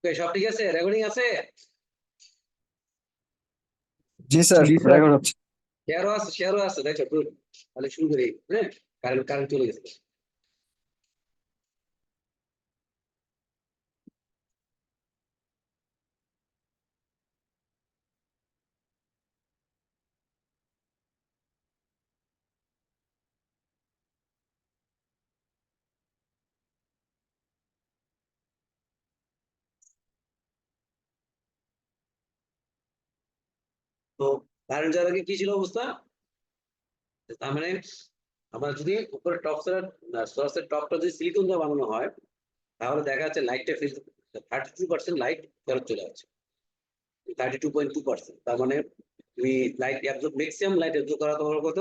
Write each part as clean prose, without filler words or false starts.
সব ঠিক আছে, রেকর্ডিং আছে? জি স্যার, রেকর্ড হচ্ছে। শেয়ারও আছে, দেখো গুড। তাহলে শুরু করি। হ্যাঁ, কারেন্ট কারেন্ট চলে গেছে। তো কারেন্ট যাওয়ার আগে কি ছিল অবস্থা? তার মানে আমরা যদি উপরে টপ সোর্সের টপটা যদি সিলিকন দিয়ে বানানো হয়, তাহলে দেখা যাচ্ছে লাইটটা 32% লাইট ফেরত চলে যাচ্ছে। 32.2%। তার মানে তুমি light absorb, maximum light absorb করা তোমার কত?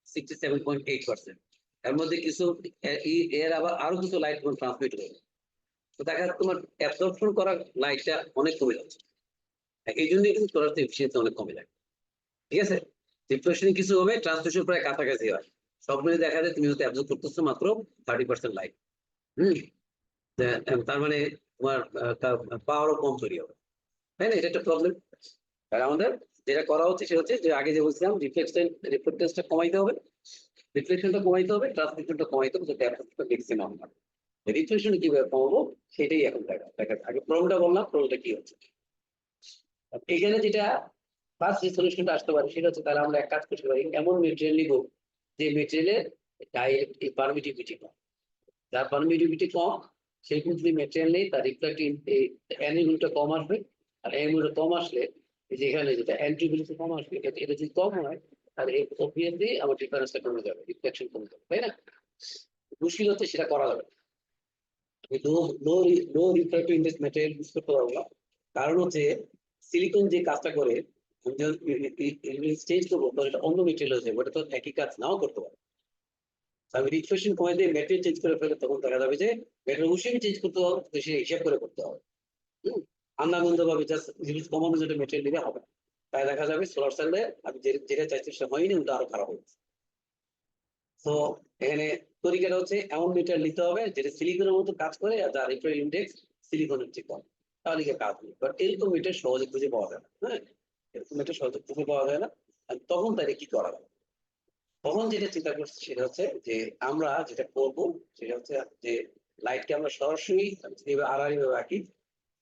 67.8%। এর মধ্যে কিছু এর আবার আরো কিছু লাইট ট্রান্সমিট হবে। তো দেখা যাচ্ছে তোমার অ্যাবজর্পশন করা লাইটটা অনেক কমে যাচ্ছে। এই জন্যই কিন্তু সোলার এফিসিয়েন্সি অনেক কমে যায়। ঠিক আছে, রিফ্লেকশন কিছু হবে, ট্রান্সমিশন প্রায় কাছাকাছি হয়। সব মিলে দেখা যায় তুমি হয়তো অ্যাবজর্ব করতেছো মাত্র 30% লাইট। হম তার মানে তোমার পাওয়ারও কম তৈরি হবে, তাই না? এটা একটা প্রবলেম। আর আমাদের যেটা করা হচ্ছে সেটা হচ্ছে যে আগে যে বলছিলাম, রিফ্লেকটেন্সটা কমাইতে হবে, রিফ্লেকশনটা কমাইতে হবে, ট্রান্সমিশনটা কমাইতে হবে, যাতে অ্যাবজর্বটা ম্যাক্সিমাম হয়। রিফ্লেকশন কিভাবে কমাবো সেটাই এখন দেখা আগে প্রবলেমটা বললাম, প্রবলেমটা কি হচ্ছে। এখানে যেটা ফার্স্ট যে সলিউশনটা আসতে পারে সেটা হচ্ছে, তাহলে আমরা এক কাজ করতে পারি, এমন মেটেরিয়াল নিব যে মেটেরিয়ালের ডাইরেক্ট পারমিটিভিটি কম। যার পারমিটিভিটি কম সেই কিন্তু মেটেরিয়াল নেই, তার রিফ্লেক্টিভ অ্যানিগুলোটা কম আসবে। আর অ্যানিগুলো কম আসলে যেখানে যেটা অ্যান্টিবিলিটি কম আসবে, এটা যদি কম হয় তাহলে অবভিয়াসলি আমার ডিফারেন্সটা কমে যাবে, রিফ্লেকশন কমে যাবে, তাই না? মুশকিল হচ্ছে সেটা করা যাবে। লো লো লো রিফ্লেক্টিভ ইন্ডেক্স ম্যাটেরিয়াল ইউজ করতে পারবো না। কারণ হচ্ছে সিলিকন যে কাজটা করে, চেঞ্জ করবো তো এটা অন্য মেটেরিয়াল হচ্ছে, ওটা তো একই কাজ নাও করতে পারে। আমি রিফ্রেশন কমে দিয়ে ম্যাটেরিয়াল চেঞ্জ করে ফেলে, তখন দেখা যাবে যে ম্যাটেরিয়াল অবশ্যই চেঞ্জ করতে হবে, তো সে হিসাব করে করতে হবে। আন্দাবন্ধ ভাবে জাস্ট জিনিস কমানো যেটা মেটেরিয়াল দিলে হবে, তাই দেখা যাবে সোলার সেলে আমি যেটা চাইছি সেটা হয়নি, ওটা আরো খারাপ হয়েছে। তো এখানে তরিকাটা হচ্ছে এমন মেটেরিয়াল নিতে হবে যেটা সিলিকনের মতো কাজ করে, আর যার রিফ্রেশ ইন্ডেক্স সিলিকনের চেয়ে কম, তাহলে কি কাজ হবে। বাট এরকম মেটেরিয়াল সহজে খুঁজে পাওয়া যায় না। হ্যাঁ, এরকম মেটেরিয়াল সহজে খুঁজে পাওয়া যায় না। আর তখন তাহলে কি করা হবে? তখন যেটা চিন্তা করছি সেটা হচ্ছে যে আমরা যেটা করবো সেটা হচ্ছে যে লাইটকে আমরা সরাসরি আড়াআড়ি ভাবে রাখি।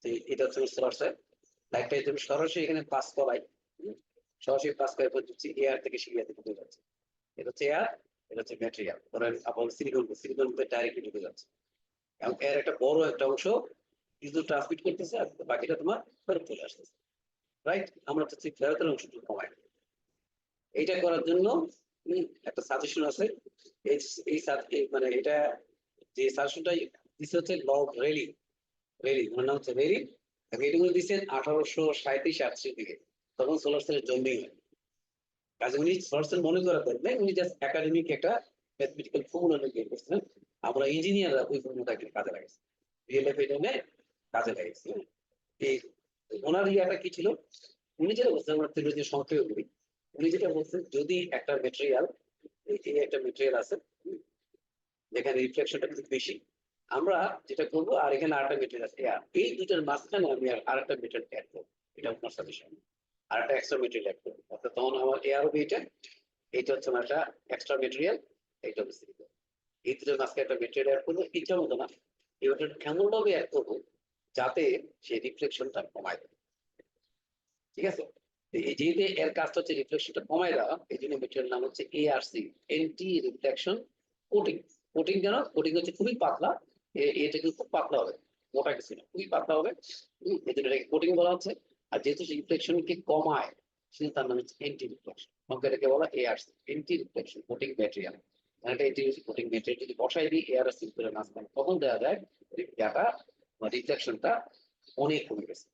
যে এটা হচ্ছে সোলার সেল, লাইটটা যদি সরাসরি এখানে পাস করাই, সরাসরি পাস করে দিচ্ছি এয়ার থেকে সিরিয়া থেকে ঢুকে যাচ্ছে। এটা হচ্ছে এয়ার, এটা হচ্ছে ম্যাটেরিয়াল, ধরেন আপনার সিলিকন ডাইরেক্টলি ঢুকে যাচ্ছে। এবং এর একটা বড় একটা অংশ কিছু ট্রান্সমিট করতেছে, আর বাকিটা তোমার ফেরত চলে আসতেছে। রাইট, আমরা হচ্ছে ফেরতের অংশটুকু কমাই। এইটা করার জন্য একটা সাজেশন আছে। এই মানে এটা যে সাজেশনটা দিচ্ছে হচ্ছে লর্ড রেলি। ওনার নাম হচ্ছে রেলি। এগুলো দিচ্ছেন 1837-38 দিকে, তখন সোলার সেলের জন্মই হয়। কাজে উনি সোলার সেল মনে করা করবে, উনি জাস্ট একাডেমিক একটা ম্যাথমেটিক্যাল ফর্মুলা বের করছেন। আমরা ইঞ্জিনিয়াররা ওই ফর্মুলাটাকে কাজে লাগাইছি, রিয়েল লাইফ এটা কাজে লাগাইছি। এই ওনার ইয়াটা কি ছিল, উনি যেটা বলছেন, আমরা যে সংক্ষেপে করি, উনি যেটা বলছেন, যদি একটা মেটেরিয়াল, এই একটা মেটেরিয়াল আছে যেখানে রিফ্লেকশনটা খুব বেশি, আমরা যেটা করবো, আর এখানে আরেকটা মেটেরিয়াল আছে, এই দুটার মাঝখানে আমি আরেকটা মেটেরিয়াল অ্যাড করবো। এটা আপনার সাজেশন, আর একটা এক্সট্রা মেটেরিয়াল অ্যাড করবো, অর্থাৎ তখন আমার এয়ার হবে এইটা হচ্ছে আমার একটা এক্সট্রা মেটেরিয়াল, এইটা হচ্ছে এই দুটোর মাঝখানে একটা মেটেরিয়াল অ্যাড করবো। ইচ্ছা মতো না, এবার এমন ভাবে অ্যাড করবো যাতে সে রিফ্লেকশনটা কমায় দেয়। ঠিক আছে, এই যেহেতু এর কাজটা হচ্ছে রিফ্লেকশনটা কমায় দেওয়া, এই জন্য মেটেরিয়াল নাম হচ্ছে ARC, anti reflection coating. Coating যেন, কোটিং হচ্ছে খুবই পাতলা, এটা কিন্তু খুব পাতলা হবে, মোটা কিছু না, খুবই পাতলা হবে। এই জন্য এটাকে কোটিং বলা হচ্ছে। আর যেহেতু রিফ্লেকশনকে কমায়, সেজন্য তার নাম হচ্ছে এন্টি রিফ্লেকশন। এটাকে বলা ARC, anti reflection coating material. এটা এন্টি কোটিং ম্যাটেরিয়াল যদি বসাই দিই এআরসি করে মাঝখানে, তখন দেখা যায় ডাটা রিফ্লেকশনটা অনেক কমে গেছে।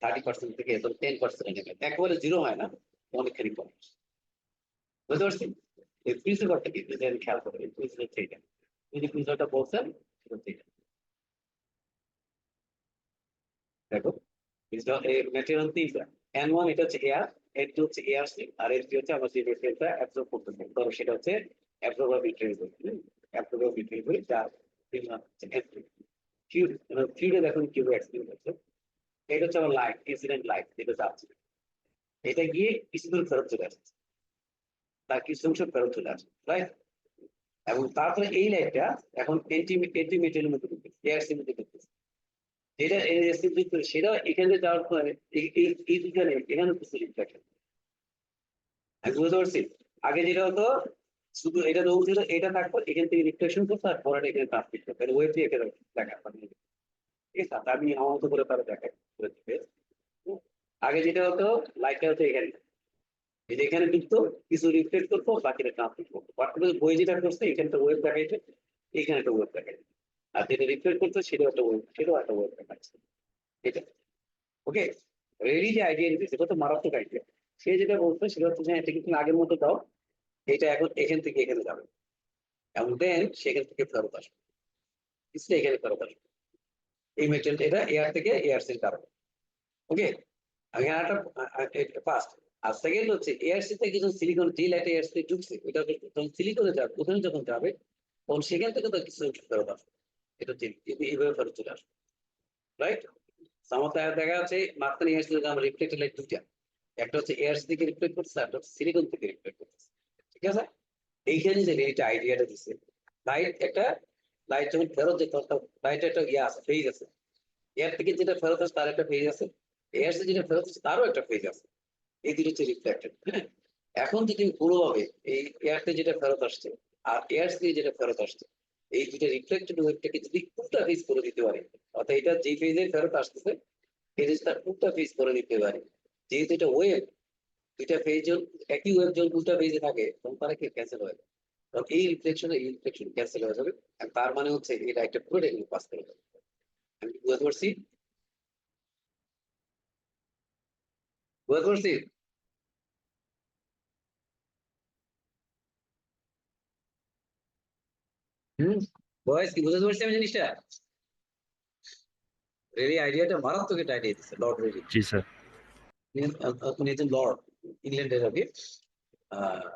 30% থেকে 10% নেমে, একেবারে জিরো হয় না, অনেকখানি কমে। বুঝতে পারছি এই প্রিন্সিপালটা কি, খেয়াল করে এই প্রিন্সিপাল থেকে যদি প্রিন্সিপালটা বলছেন সেটা থেকে দেখো, ম্যাটেরিয়াল তিনটা। N1 এটা হচ্ছে এয়ার, N2 হচ্ছে এয়ারসি, আর N3 হচ্ছে আমরা যে ম্যাটেরিয়ালটা অ্যাবজর্ব করতেছি, ধরো সেটা হচ্ছে অ্যাবজর্বার ম্যাটেরিয়াল, অ্যাবজর্বার ম্যাটেরিয়াল, যার N3। ফিউডে দেখুন কিভাবে এক্সপ্লেন করছে। এটা হচ্ছে আমার লাইট, ইনসিডেন্ট লাইট, যেটা যাচ্ছে, এটা গিয়ে কিছু দূর ফেরত চলে আসছে, তার কিছু অংশ ফেরত চলে আসছে, রাইট? এবং তারপরে এই লাইটটা এখন এন্টিমেটেরিয়াল মধ্যে ঢুকতেছে, এআরসির মধ্যে ঢুকতেছে, যেটা এআরসি ঢুকতেছে সেটা এখানে যাওয়ার পরে এই দুখানে এখানে কিছু রিফ্লেকশন। আমি বুঝতে পারছি, আগে যেটা হতো শুধু এটা রোল ছিল, এটা থাকতো, এখান থেকে রিফ্লেকশন করতো আর পরে এখানে ট্রান্সমিট করতো, এটা ওয়েব দিয়ে এখানে দেখা, ঠিক আছে? আমি আমার মতো করে তারা দেখাই করে দিবে। আগে যেটা হতো, লাইটটা হতো এখানে, এই যে এখানে ঢুকতো, কিছু রিফ্লেক্ট করতো, বাকিটা ট্রান্সমিট করতো। পার্টিকুলার বই যেটা করছে এখানে একটা ওয়েব দেখাইছে, এখানে একটা ওয়েব দেখাইছে, আর যেটা রিফ্লেক্ট করতো সেটাও একটা ওয়েব, সেটাও একটা ওয়েব দেখাচ্ছে, এটা। ওকে, রেডি যে আইডিয়া দিচ্ছে সেটা তো মারাত্মক আইডিয়া। সে যেটা বলতো সেটা হচ্ছে যে এটা কিন্তু আগের মতো দাও, এটা এখন এখান থেকে এখানে যাবে, এবং দেন সেখান থেকে ফেরত আসবে, কিছুটা এখানে ফেরত আসবে, এই মেটেরিয়ালটা এটা এয়ার থেকে এয়ারসির কারণে। ওকে, আমি একটা ফার্স্ট। আর সেকেন্ড হচ্ছে এয়ারসি থেকে কিছু সিলিকন, যে লাইটে এয়ারসি ঢুকছে ওটা যখন সিলিকনে যাবে, ওখানে যখন যাবে তখন সেখান থেকে তো কিছু ফেরত আসবে, এটা ঠিক এইভাবে ফেরত চলে আসবে, রাইট? আমার দেখা যাচ্ছে মাঝখানে এয়ারসি আমার রিফ্লেক্টেড লাইট দুইটা, একটা হচ্ছে এয়ারসি থেকে রিফ্লেক্ট করছে, একটা হচ্ছে সিলিকন থেকে রিফ্লেক্ট করছে, ঠিক আছে? এইখানে যে এইটা আইডিয়াটা দিচ্ছে, লাইট একটা, লাইট যখন ফেরত যেত, লাইট একটা ইয়ে আছে, ফেজ আছে, এয়ার থেকে যেটা ফেরত আসে তার একটা ফেজ আছে, এয়ারসি যেটা ফেরত আসে তারও একটা ফেজ আছে, এই দুটো হচ্ছে রিফ্লেক্টেড। হ্যাঁ, এখন যদি কোনোভাবে এই এয়ারতে যেটা ফেরত আসছে আর এয়ার থেকে যেটা ফেরত আসছে, এই দুটো রিফ্লেক্টেড ওয়েভটাকে যদি উল্টা ফেজ করে দিতে পারি, অর্থাৎ এটা যে ফেজে ফেরত আসতেছে এই জিনিস তার উল্টা ফেজ করে নিতে পারি, যেহেতু এটা ওয়েভ, দুইটা ফেজ একই ওয়েভ যখন উল্টা ফেজে থাকে তখন তারা কি ক্যান্সেল হয়ে যাবে, তখন এই রিফ্লেকশন ক্যান্সেল হয়ে যাবে, আর তার মানে হচ্ছে এটা একটা প্রোডাক্ট পাস করে যাবে। আমি কি বুঝতে পারছি? বুঝতে পারছি? হম, বয়স কি বুঝতে পারছি আমি জিনিসটা? রেডি আইডিয়াটা মারাত্মক একটা আইডিয়া দিচ্ছে লর্ড রেডি। জি স্যার। উনি একজন লর্ড, ইংল্যান্ডের আর কি। আহ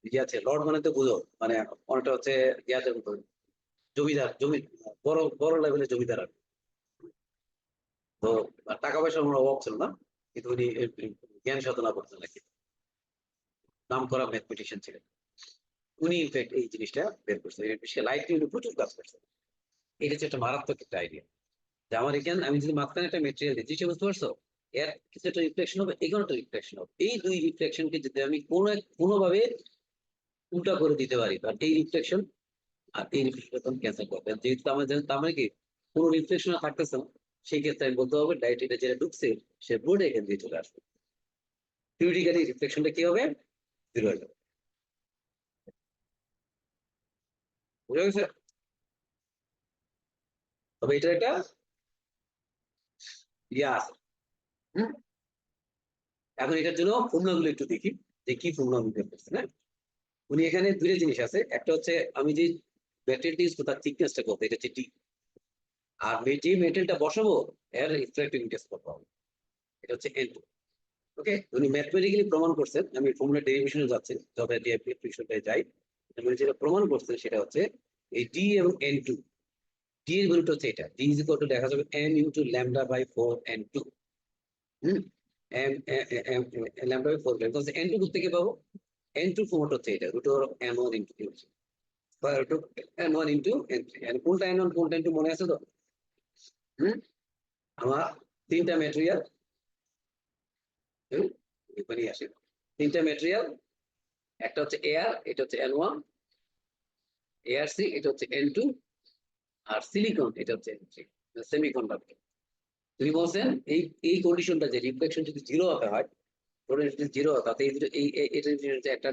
ইয়ে আছে, লর্ড মানে তো বুঝো, মানে অনেকটা হচ্ছে ইয়াদের মতো, জমিদার, জমি, বড় বড় লেভেলের জমিদার আর কি। তো টাকা পয়সার কোনো অভাব ছিল না, কিন্তু উনি জ্ঞান সাধনা করতেন নাকি, নাম করা ম্যাথমেটিশিয়ান ছিলেন উনি। ইনফ্যাক্ট এই জিনিসটা বের করছে, সে লাইট নিয়ে উনি প্রচুর কাজ করছে। এটা হচ্ছে একটা মারাত্মক একটা আইডিয়া, যে আমার এখানে আমি যদি মাঝখানে একটা মেটেরিয়াল দিচ্ছি, সে বুঝতে পারছো, এর কিছু একটা রিফ্লেকশন হবে, এখানে একটা রিফ্লেকশন হবে, এই দুই রিফ্লেকশনকে যদি আমি কোনোভাবে উল্টা করে দিতে পারি, তার এই রিফ্লেকশন আর এই রিফ্লেকশন ক্যান্সেল করবে, যেহেতু আমার তার মানে কি কোনো রিফ্লেকশন থাকতেছে না, সেই ক্ষেত্রে আমি বলতে হবে ডাইরেক্ট এটা যেটা ঢুকছে সে বোর্ডে এখান দিয়ে চলে আসবে, থিওরিটিক্যালি রিফ্লেকশনটা কি হবে, জিরো হয়ে যাবে। বুঝা গেছে? তবে এটা একটা ইয়ে আছে। হুম, এখন এটার জন্য ফর্মুলাগুলো একটু দেখি, যে কি ফর্মুলা আমি বের করছি। হ্যাঁ, উনি এখানে দুইটা জিনিস আছে, একটা হচ্ছে আমি যে ম্যাটেরিয়ালটা ইউজ করবো তার থিকনেসটা কত, এটা হচ্ছে ডি, আর যে মেটেরিয়ালটা বসাবো এর রিফ্র্যাক্টিভ ইন্ডেক্স কত হবে, এটা হচ্ছে এন। ওকে, উনি ম্যাথমেটিক্যালি প্রমাণ করছেন, আমি ফর্মুলা ডেরিভেশনে যাচ্ছি, যবে ডেরিভেশনটায় যাই, উনি যেটা প্রমাণ করছেন সেটা হচ্ছে এই ডি এবং এন টু, ডি এর ভ্যালুটা হচ্ছে এটা, ডি ইজ ইকুয়াল টু দেখা যাবে n into lambda by 4 n two. Hmm, m lambda by 4, তাহলে এন টু থেকে পাবো, এন টু ফর্মটা হচ্ছে এটা, root over n one into square root n one into n three, কোনটা এন ওয়ান কোনটা এন টু মনে আছে তো? হুম, আমার তিনটা ম্যাটেরিয়াল, এখানেই আসে, তিনটা ম্যাটেরিয়াল, একটা হচ্ছে এয়ার, এটা হচ্ছে এন ওয়ান, এয়ার সি এটা হচ্ছে এন টু, আর সিলিকন এটা হচ্ছে এন থ্রি, সেমিকন্ডাক্টর। তিনি বলছেন এই এই কন্ডিশনটা যে রিফ্লেকশন যদি জিরো হতে হয়, যদি জিরো হয় তাতে এটা যদি একটা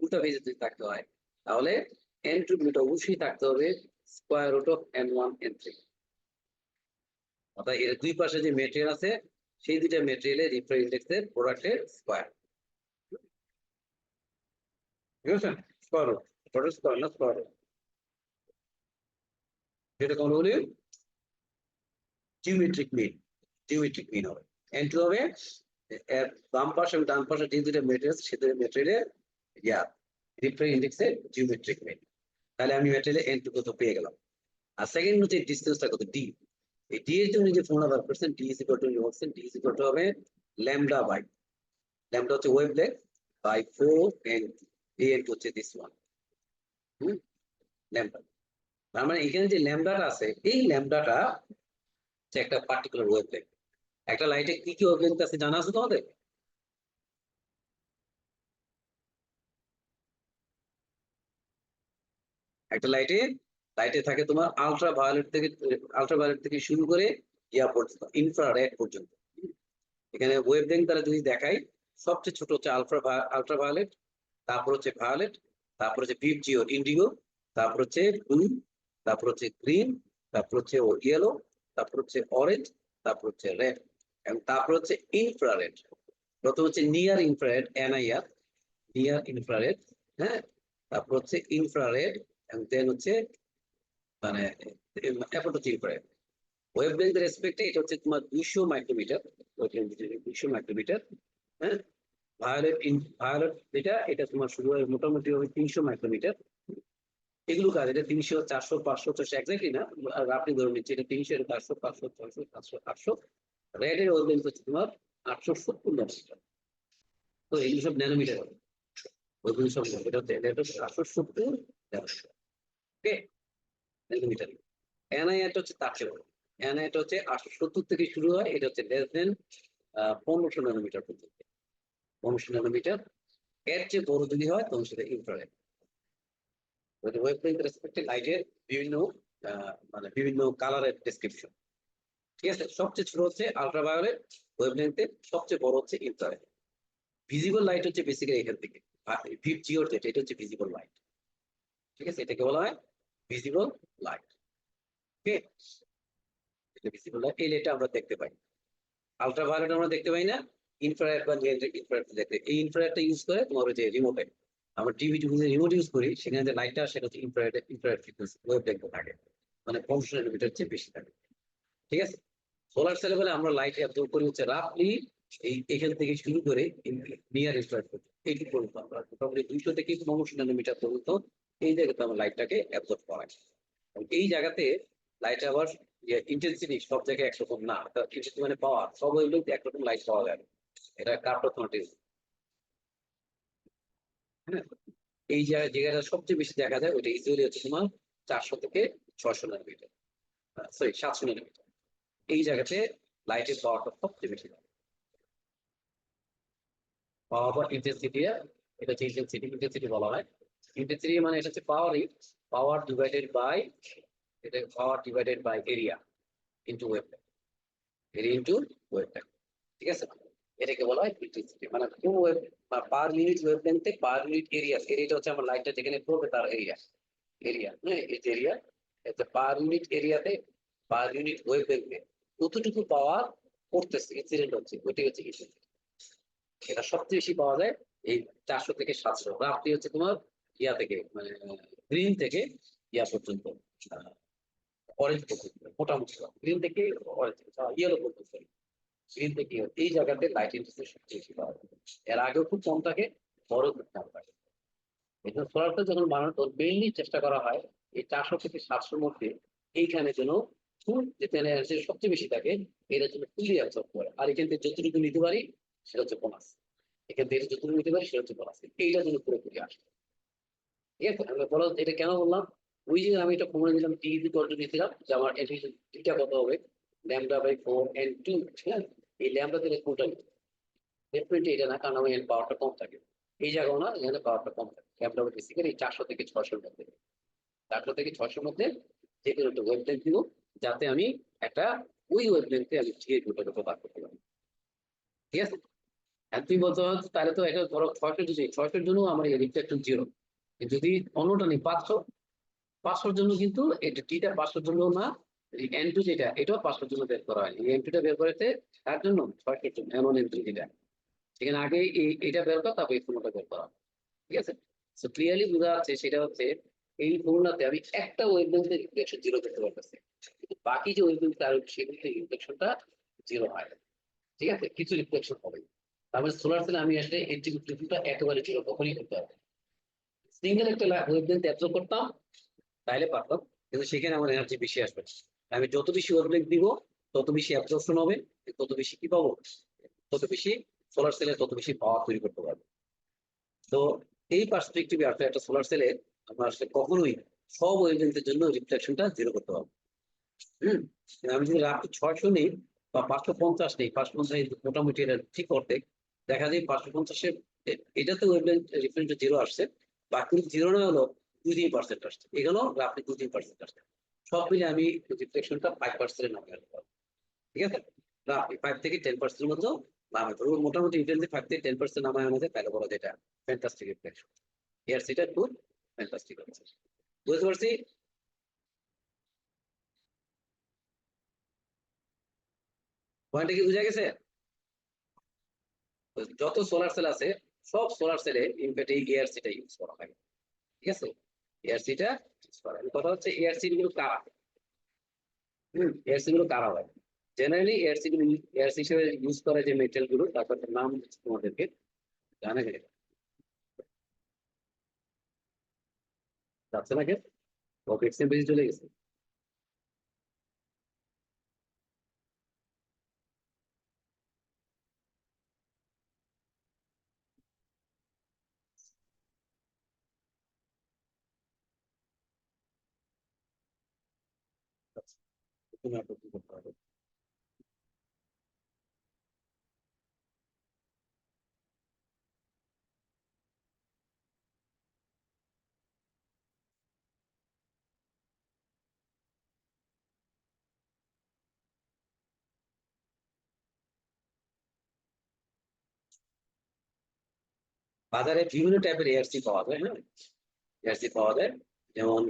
উল্টা ফেজে যদি থাকতে হয়, তাহলে এন টু ভ্যালুটা অবশ্যই থাকতে হবে square root of n one n three, অর্থাৎ এর দুই পাশে যে মেটেরিয়াল আছে সেই দুইটা মেটেরিয়ালের রিফ্রেক্ট ইন্ডেক্সের প্রোডাক্টের স্কোয়ার, ঠিক আছে? স্কোয়ার রুট, প্রোডাক্ট স্কোয়ার না স্কোয়ার রুট, যেটা কোন বলি জিওমেট্রিক মিন, জিওমেট্রিক মিন হবে, এন টু হবে এর বাম পাশে এবং ডান পাশে যে দুইটা মেটেরিয়াল সে দুটো মেটেরিয়ালের ইয়া রিফ্রেক্ট ইন্ডেক্সের জিওমেট্রিক মিন, তাহলে আমি মেটেরিয়ালে এন টু কত পেয়ে গেলাম। আর সেকেন্ড হচ্ছে ডিসটেন্সটা কত, ডি। এই ডি এর জন্য যে ফর্মুলা বার করছেন, ডি ইজ ইকুয়াল টু বলছেন, ডি ইজ ইকুয়াল টু হবে ল্যামডা বাই, ল্যামডা হচ্ছে ওয়েভলেংথ বাই 4 এন, এ এন হচ্ছে দিস ওয়ান, ল্যামডা। তার মানে এখানে যে ল্যামডাটা আছে, এই ল্যামডাটা হচ্ছে একটা পার্টিকুলার ওয়েভলেংথ। একটা লাইটে কি কি ওয়েভলেংথ আছে জানা আছে তোমাদের? একটা লাইটে লাইটে থাকে তোমার আলট্রা ভায়োলেট থেকে শুরু করে ইয়া পর্যন্ত, ইনফ্রারেড পর্যন্ত। এখানে ওয়েভলেংথ দ্বারা যদি দেখাই, সবচেয়ে ছোট হচ্ছে আলট্রা ভায়োলেট, তারপর হচ্ছে ভায়োলেট, তারপর হচ্ছে ডিপ জিও ইন্ডিগো, তারপর হচ্ছে ব্লু, তারপর হচ্ছে গ্রিন, তারপর হচ্ছে ইয়েলো, তারপর হচ্ছে অরেঞ্জ, তারপর হচ্ছে রেড, এবং তারপর হচ্ছে ইনফ্রারেড। প্রথম হচ্ছে near infrared, NIR, near infrared, হ্যাঁ, তারপর হচ্ছে ইনফ্রারেড, এবং দেন হচ্ছে মানে অ্যাপোটোচ ইনফ্রারেড। ওয়েভলেংথ রেসপেক্টে এটা হচ্ছে তোমার 200 মাইক্রোমিটার, 200 মাইক্রোমিটার, হ্যাঁ। ভায়োলেট যেটা, এটা তোমার শুরু হয় মোটামুটি হবে 300 মাইক্রোমিটার। এগুলো কাজ, এটা 300, 400, 500, 600 এক্স্যাক্টলি না, আর আপনি ধরে নিচ্ছি এটা 300, এটা 400, 500, 600, 700, 800। রেড এর ওয়েভলেংথ হচ্ছে তোমার 870 ন্যানোমিটার। তো এগুলো সব ন্যানোমিটার হবে, ওইগুলো সব এটা হচ্ছে 870 ন্যানোমিটার, ওকে, ন্যানোমিটার। এনআইআরটা হচ্ছে তার চেয়ে বড়। এনআইআরটা হচ্ছে 870 থেকে শুরু হয়, এটা হচ্ছে লেস দেন 1500 ন্যানোমিটার পর্যন্ত, 1500 ন্যানোমিটার। এর চেয়ে বড় যদি হয় তখন সেটা ইনফ্রারেড। ওয়েভলেংথ রেসপেক্টে লাইটের বিভিন্ন মানে বিভিন্ন কালারের ডেসক্রিপশন, ঠিক আছে। সবচেয়ে ছোট হচ্ছে আলট্রাভায়োলেট ওয়েভলেংথে, সবচেয়ে বড় হচ্ছে ইনফ্রারেড। ভিজিবল লাইট হচ্ছে বেসিক্যালি এখান থেকে, ভিপ জিওর যেটা, এটা হচ্ছে ভিজিবল লাইট, ঠিক আছে, এটাকে বলা হয় ভিজিবল লাইট, ওকে। এটা ভিজিবল লাইট, এই লাইটটা আমরা দেখতে পাই। আলট্রাভায়োলেট আমরা দেখতে পাই না, ইনফ্রারেড বা নিয়ার ইনফ্রারেড দেখতে। এই ইনফ্রারেডটা ইউজ করে তোমার ওই যে রিমোটে, আমরা টিভি রিমোট ইউজ করি, সেখানে যে লাইটটা সেটা হচ্ছে ইনফ্রারেড ফ্রিকোয়েন্সি ওয়েভলেংথ থাকে, মানে 500 ন্যানোমিটার চেয়ে বেশি থাকে, ঠিক আছে। সোলার সেলে বলে আমরা লাইট অ্যাবজর্ব করি হচ্ছে রাফলি এখান থেকে শুরু করে নিয়ার ইনফ্রারেড পর্যন্ত, এইটুকু পর্যন্ত আমরা মোটামুটি 200 থেকে 500 ন্যানোমিটার পর্যন্ত এই জায়গাতে আমরা লাইটটাকে অ্যাবজর্ব করাই। এবং এই জায়গাতে লাইট আবার ইন্টেন্সিটি সব জায়গায় একরকম না, ইন্টেন্সিটি মানে পাওয়ার সব ওয়েভলেংথ একরকম লাইট পাওয়া যায় না। এটা কার্ভ নোটিস, হ্যাঁ। এই জায়গাটা সবচেয়ে বেশি দেখা যায় ওইটা ইজিলি হচ্ছে তোমার 400 থেকে 600 ন্যানোমিটার, সরি 700 ন্যানোমিটার। এই জায়গাতে লাইটের পাওয়ারটা সবচেয়ে বেশি থাকে। পাওয়ার ইন্টেন্সিটি, এটা হচ্ছে ইন্টেন্সিটি বলা হয়। ইন্টেন্সিটি মানে এটা হচ্ছে পাওয়ার ডিভাইডেড বাই, এটা power divided by area into wavelength, area into wavelength, ঠিক আছে। এটাকে বলা হয় ইন্টেন্সিটি, মানে কোন ওয়েভ পার ইউনিট ওয়েভলেংথে পার ইউনিট এরিয়া, এরিয়াটা হচ্ছে আমার লাইটটা যেখানে পড়বে তার এরিয়া, হ্যাঁ, এই এরিয়া, এটা পার ইউনিট এরিয়াতে পার ইউনিট ওয়েভলেংথে কতটুকু পাওয়ার পড়তেছে, ইনসিডেন্ট হচ্ছে, ওইটাই হচ্ছে ইন্টেন্সিটি। এটা সবচেয়ে বেশি পাওয়া যায় এই 400 থেকে 700, রাফলি হচ্ছে তোমার ইয়া থেকে মানে গ্রিন থেকে ইয়া পর্যন্ত, অরেঞ্জ পর্যন্ত, মোটামুটি গ্রিন থেকে অরেঞ্জ, ইয়েলো পর্যন্ত, গ্রিন থেকে এই জায়গাতে লাইট ইন্টেন্সিটি সবচেয়ে বেশি পাওয়া যায়। এর আগেও খুব কম থাকে, বড় খুব কম থাকে। এটা সোলারটা যখন বানানো তোর মেইনলি চেষ্টা করা হয় এই 400 থেকে 700 মধ্যে, এইখানে যেন ফুল যেতে সবচেয়ে বেশি থাকে, এটা যেন ফুলি অ্যাবজর্ব করে। আর এখান থেকে যতটুকু নিতে পারি সেটা হচ্ছে বোনাস, এখান থেকে যতটুকু নিতে পারি সেটা হচ্ছে বোনাস, এইটা যেন পুরোপুরি আসে, ঠিক আছে। আমরা বলো এটা কেন বললাম, ওই যে আমি এটা ফর্মুলা দিলাম, টি ইকুয়াল টু দিয়েছিলাম যে আমার এটা কত হবে, ল্যামডা বাই 4 এন 2, হ্যাঁ। এই ল্যামডা থেকে কোনটা ডেফিনেটলি এটা না, কারণ আমার এর পাওয়ারটা কম থাকে, এই জায়গাও না, এখানে পাওয়ারটা কম থাকে। ল্যামডা বেসিক্যালি 400 থেকে 600 মধ্যে, 400 থেকে 600 মধ্যে যে কোনো একটা ওয়েভলেংথ দিব, যাতে আমি একটা ওই ওয়েভলেংথে আমি ঠিক দুটো বার করতে পারি, ঠিক আছে। আর তুই বলতে পারো তাহলে তো এটা ধরো 600, যদি 600 জন্য আমার এই রিফ্লেকশন 0, যদি অন্যটা নেই 500 জন্য, কিন্তু এটা টিটা 500 জন্য না, এন টু যেটা এটাও 500 জন্য বের করা হয়। এই এন টুটা বের করেছে তার জন্য 600 জন্য, এমন এন টু যেটা, সেখানে আগে এটা বের করা, তারপর এই ফর্মুলাটা বের করা, ঠিক আছে। সো ক্লিয়ারলি বোঝা যাচ্ছে সেটা হচ্ছে এই ফর্মুলাতে আমি একটা ওয়েভলেংথের রিফ্লেকশন 0 করতে পারতেছি, কিন্তু বাকি যে ওয়েভলেংথ আর সেগুলোতে রিফ্লেকশনটা 0 হয়, ঠিক আছে, কিছু রিফ্লেকশন হবে। তারপরে সোলার সেলে আমি আসলে এই রিফ্লেকশনটা একেবারে 0 কখনই করতে হবে। সিঙ্গেল একটা ওয়েভলেংথ অ্যাবজর্ব করতাম তাইলে পারতাম, কিন্তু সেখানে আমার এনার্জি বেশি আসবে। আমি যত বেশি ওয়েভলেন্থ দিব তত বেশি অ্যাবজর্পশন হবে, তত বেশি কি পাবো, তত বেশি সোলার সেলে তত বেশি পাওয়ার তৈরি করতে পারবে। তো এই পার্সপেক্টিভে আসলে একটা সোলার সেলে আমরা আসলে কখনোই সব ওয়েভলেন্থের জন্য রিফ্লেকশনটা জিরো করতে পারবো। হম আমি যদি রাত্রি 600 নেই বা 550 নেই, 550 মোটামুটি এটা ঠিক করতে দেখা যায় 550-এর এটাতে ওয়েভলেন্থ রিফ্লেকশন জিরো আসছে, বাকি জিরো না হলো 2-3% আসছে, এগুলো রাত্রি 2-3% আসছে, সব মিলে আমি রিফ্লেকশনটা 5% নামে আসতে পারবো। ঠিক আছে, রাত্রি 5 থেকে 10% মতো নামে ধরুন, মোটামুটি রিটেলতে 5 থেকে 10% নামায় আমাদের তাহলে বলা যেটা ফ্যান্টাস্টিক রিফ্লেকশন। এর সেটা খুব ফ্যান্টাস্টিক হচ্ছে। বুঝতে পারছি? পয়েন্টটা কি বুঝা গেছে? তো যত সোলার সেল আছে সব সোলার সেলে ইনফ্যাক্ট এই এআরসিটা ইউজ করা হয়। ঠিক আছে, এআরসিটা ইউজ করা হয়। কথা হচ্ছে এআরসি গুলো কারা, এআরসি গুলো কারা হয়? জেনারেলি এআরসি গুলো এআরসি হিসেবে ইউজ করা যে মেটেরিয়াল গুলো তারপর নাম হচ্ছে তোমাদেরকে জানা গেলে যাচ্ছে না, কেন ওকে এক্সেম বেশি চলে গেছে। আচ্ছা, তুমি আর কি করতে হবে? বাজারে বিভিন্ন টাইপের এআরসি পাওয়া যায়, হ্যাঁ, এআরসি পাওয়া যায়। যেমন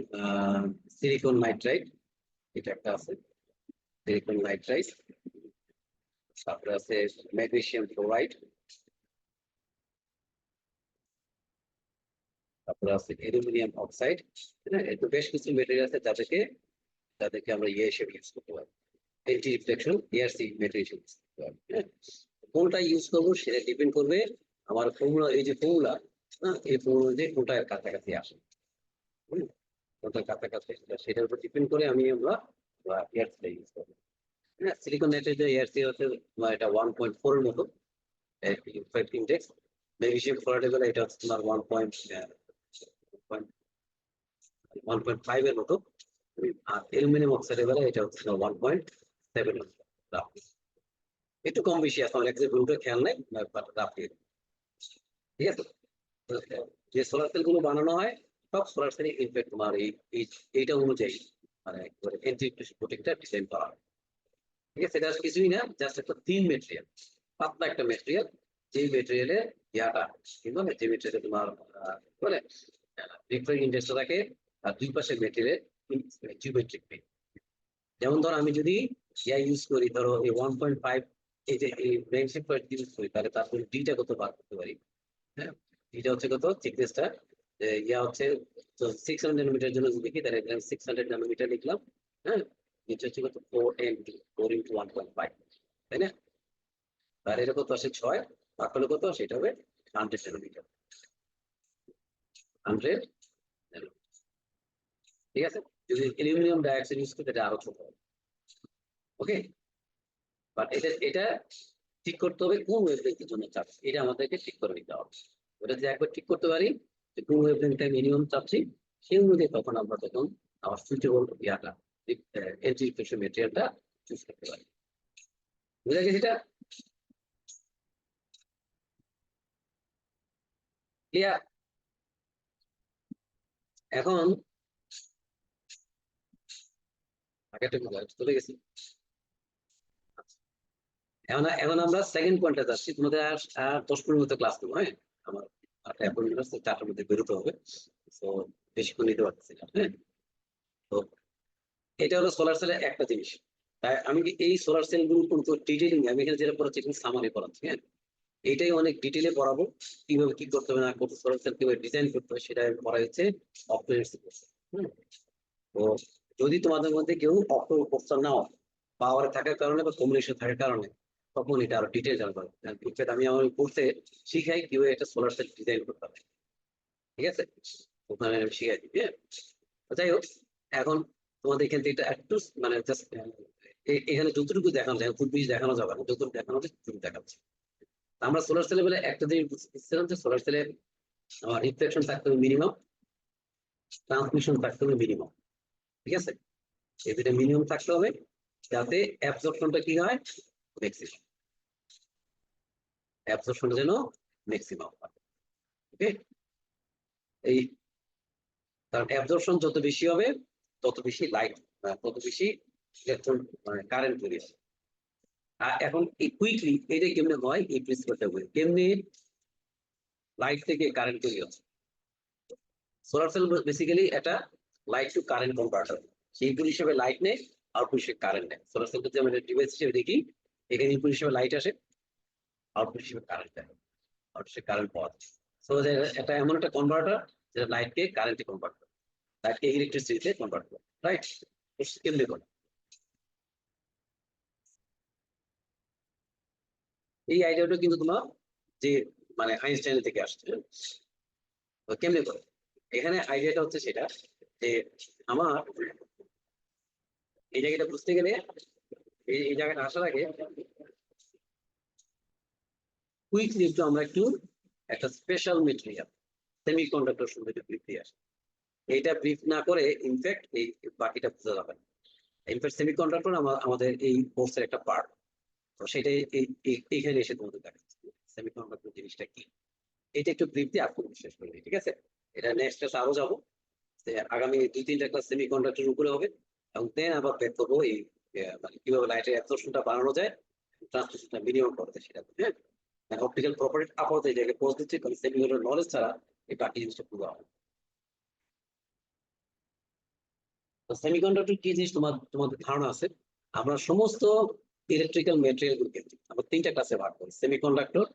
সিলিকন নাইট্রাইট, এটা একটা আছে, সিলিকন নাইট্রাইট। তারপরে আছে ম্যাগনেসিয়াম ক্লোরাইড, তারপরে আছে অ্যালুমিনিয়াম অক্সাইড। হ্যাঁ, একটু বেশ কিছু মেটেরিয়াল আছে যাদেরকে যাদেরকে আমরা ইয়ে হিসেবে ইউজ করতে পারি, anti reflection ARC material use করতে পারি। হ্যাঁ, কোনটা ইউজ করবো সেটা ডিপেন্ড করবে আমার ফর্মুলা, এই যে ফর্মুলা, হ্যাঁ, এই ফর্মুলা যে কোনটার কাছাকাছি আসে, হুম, কোনটার কাছাকাছি সেটার উপর ডিপেন্ড করে আমরা এআরসিটা ইউজ করবো। হ্যাঁ, সিলিকন নাইট্রাইটের এআরসি হচ্ছে তোমার এটা 1.4 এর মতো ইন্ডেক্স। ম্যাগনেসিয়াম ক্লোরাইড গেলে এটা হচ্ছে তোমার 1.5 এর মতো। আর অ্যালুমিনিয়াম অক্সাইডে গেলে এটা হচ্ছে 1.7 এর মতো। একটু কম বেশি আছে, আমার এক্সাক্ট রুটে খেয়াল নাই, বাট রাফলি। ঠিক আছে, তো, যে সোলার সেল গুলো বানানো হয় সব সোলার সেল ইনফ্যাক্ট তোমার এইটা অনুযায়ী মানে এন্ট্রি প্রোটেক্টর ডিজাইন করা হয়। ঠিক আছে, এটা কিছুই না, জাস্ট একটা থিন মেটেরিয়াল, পাতলা একটা মেটেরিয়াল, যে মেটেরিয়ালে ইয়াটা কি বলে, যে মেটেরিয়ালে তোমার বলে রিফ্লেক্টিং ইন্ডেক্সটা থাকে, আর দুই পাশে মেটেরিয়াল জিওমেট্রিক। যেমন ধরো আমি যদি ইয়া ইউজ করি, ধরো এই 1.5, এই যে এই ম্যাগনেসিয়াম ক্লোরাইড ইউজ করি, তাহলে তারপরে ডিটা কত বার করতে পারি। হ্যাঁ, ডিটা হচ্ছে কত, থিকনেসটা ইয়া হচ্ছে, তো 600 ন্যানোমিটার জন্য যদি লিখি তাহলে এখানে 600 ন্যানোমিটার লিখলাম। হ্যাঁ, এটা হচ্ছে কত, 4 into 1.5, তাই না? আর এটা কত আসে 6, ভাগ করলে কত সেটা হবে 100 ন্যানোমিটার, 100। ঠিক আছে, যদি অ্যালুমিনিয়াম ডাইঅক্সাইড ইউজ করি এটা আরো ছোট হবে। ওকে, বাট এটা এটা ঠিক করতে হবে কোন ওয়েভলেন্থের জন্য চাচ্ছি, এটা আমাদেরকে ঠিক করে নিতে হবে। ওটা যদি একবার ঠিক করতে পারি যে কোন ওয়েভলেন্থটা মিনিমাম চাচ্ছি, সেই অনুযায়ী তখন আমরা আমার সুইটেবল ইয়াটা এন্টি রিফ্লেকশন মেটেরিয়ালটা চুজ করতে পারি। বুঝা গেছে এটা? ক্লিয়ার? এখন আগেটা চলে গেছি। এখন এখন আমরা সেকেন্ড পয়েন্টে যাচ্ছি, তোমাদের আর 10 মিনিট মতো ক্লাস নেবো, হ্যাঁ, আমার একটা অ্যাপয়েন্টমেন্ট আছে, 4টার মধ্যে বেরোতে হবে, তো বেশিক্ষণ নিতে পারতেছি না। হ্যাঁ, তো এটা হলো সোলার সেলের একটা জিনিস। তাই আমি কি এই সোলার সেল গুলো কিন্তু ডিটেইলিং আমি এখানে যেটা পড়াচ্ছি এখানে সামারি পড়াচ্ছি, হ্যাঁ, এটাই অনেক ডিটেইলে পড়াবো, কিভাবে কি করতে হবে না করতে, সোলার সেল কিভাবে ডিজাইন করতে হবে সেটা পড়া হচ্ছে অপটোমেট্রিক্স কোর্সে। তো যদি তোমাদের মধ্যে কেউ অটো কোর্সটা নাও, পাওয়ার থাকার কারণে বা কম্বিনেশন থাকার কারণে, তখন এটা আরো ডিটেইল জানতে পারবে। ইনফ্যাক্ট আমি আমার কোর্সে শিখাই কিভাবে একটা সোলার সেল ডিজাইন করতে হবে। ঠিক আছে, ওখানে আমি শিখাই দিই, হ্যাঁ। তো যাই হোক, এখন তোমাদের এখান থেকে এটা একটু মানে জাস্ট এখানে যতটুকু দেখানো যায় খুব বেশি দেখানো যাবে না, যতটুকু দেখানো যায় ততটুকু দেখাচ্ছে। আমরা সোলার সেলে বলে একটা জিনিস বুঝছিলাম যে সোলার সেলে রিফ্লেকশন থাকতে হবে মিনিমাম, ট্রান্সমিশন থাকতে হবে মিনিমাম, ঠিক আছে? এই দুটো মিনিমাম থাকতে হবে যাতে অ্যাবজর্পশনটা কি হয়, ম্যাক্সিমাম, অ্যাবজর্পশনটা যেন ম্যাক্সিমাম হয়। ওকে, এই কারণ অ্যাবজর্পশন যত বেশি হবে তত বেশি লাইট, তত বেশি ইলেকট্রন মানে কারেন্ট তৈরি হবে। আর এখন এই কুইকলি এটা কেমনে হয় এই প্রিন্সিপালটা বলি কেমনে লাইট থেকে কারেন্ট তৈরি হচ্ছে। সোলার সেল বেসিক্যালি এটা লাইট টু কারেন্ট কনভার্টার, সেই ইনপুট হিসেবে লাইট নেয়, আউটপুট হিসেবে কারেন্ট নেয়। সোলার সেল যদি আমরা ডিভাইস হিসেবে দেখি, এখানে ইনপুট হিসেবে লাইট আসে, আউটপুট হিসেবে কারেন্ট দেয়, আউটপুট হিসেবে কারেন্ট পাওয়া যায়। সো এটা এমন একটা কনভার্টার যেটা লাইটকে কারেন্টে কনভার্ট করে, লাইটকে ইলেকট্রিসিটিতে কনভার্ট করে, রাইট? কেমনে করে এই আইডিয়াটা কিন্তু তোমার যে মানে আইনস্টাইন থেকে আসছে। তো কেমনে করে এখানে আইডিয়াটা হচ্ছে সেটা যে আমার এই জায়গাটা বুঝতে গেলে এই জায়গাটা আসার আগে কুইকলি একটু আমরা একটু একটা স্পেশাল মেটেরিয়াল সেমিকন্ডাক্টর সম্পর্কে ব্রিফ দিয়ে আসি। এইটা ব্রিফ না করে ইনফ্যাক্ট এই বাকিটা বোঝা যাবে না। ইনফ্যাক্ট সেমিকন্ডাক্টর আমাদের এই কোর্সের একটা পার্ট, তো সেটাই এইখানে এসে তোমাদের দেখাচ্ছি সেমিকন্ডাক্টর জিনিসটা কি। এটা একটু ব্রিফ দিয়ে আপনি বিশ্বাস করবে, ঠিক আছে? এটা নেক্সট ক্লাসে আরো যাবো, আগামী 2-3টা ক্লাস সেমিকন্ডাক্টর উপরে হবে, এবং দেন আবার ব্যাক করবো এই মানে কিভাবে লাইটের অ্যাবজর্পশনটা বাড়ানো যায়, ট্রান্সমিশনটা মিনিমাম করা যায় সেটা। হ্যাঁ, অপটিক্যাল প্রপার্টি আপাতত এই জায়গায় পোস্ট দিচ্ছি, কারণ সেমিকন্ডাক্টর নলেজ ছাড়া এই বাকি জিনিসটা পুরো হবে। তো সেমিকন্ডাক্টর কি জিনিস তোমাদের ধারণা আছে? আমরা সমস্ত ইলেকট্রিক্যাল মেটেরিয়াল গুলোকে আমরা 3টা ক্লাসে ভাগ করি, সেমিকন্ডাক্টর,